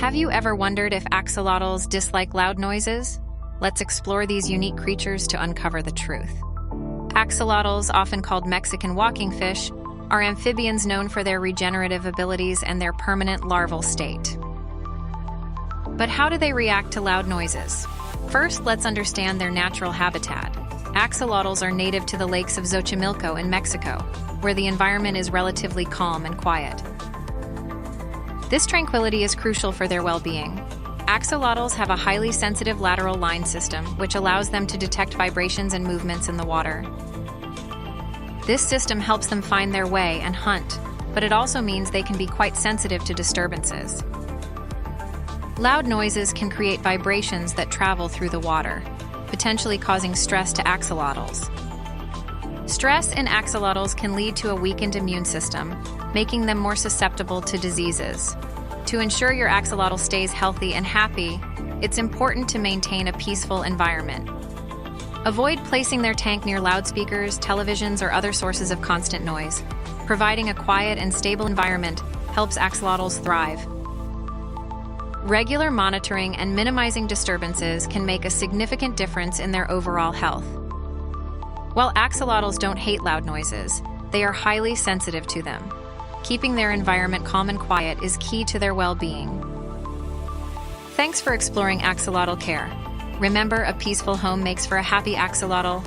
Have you ever wondered if axolotls dislike loud noises? Let's explore these unique creatures to uncover the truth. Axolotls, often called Mexican walking fish, are amphibians known for their regenerative abilities and their permanent larval state. But how do they react to loud noises? First, let's understand their natural habitat. Axolotls are native to the lakes of Xochimilco in Mexico, where the environment is relatively calm and quiet. This tranquility is crucial for their well-being. Axolotls have a highly sensitive lateral line system, which allows them to detect vibrations and movements in the water. This system helps them find their way and hunt, but it also means they can be quite sensitive to disturbances. Loud noises can create vibrations that travel through the water, potentially causing stress to axolotls. Stress in axolotls can lead to a weakened immune system, making them more susceptible to diseases. To ensure your axolotl stays healthy and happy, it's important to maintain a peaceful environment. Avoid placing their tank near loudspeakers, televisions, or other sources of constant noise. Providing a quiet and stable environment helps axolotls thrive. Regular monitoring and minimizing disturbances can make a significant difference in their overall health. While axolotls don't hate loud noises, they are highly sensitive to them. Keeping their environment calm and quiet is key to their well-being. Thanks for exploring axolotl care. Remember, a peaceful home makes for a happy axolotl.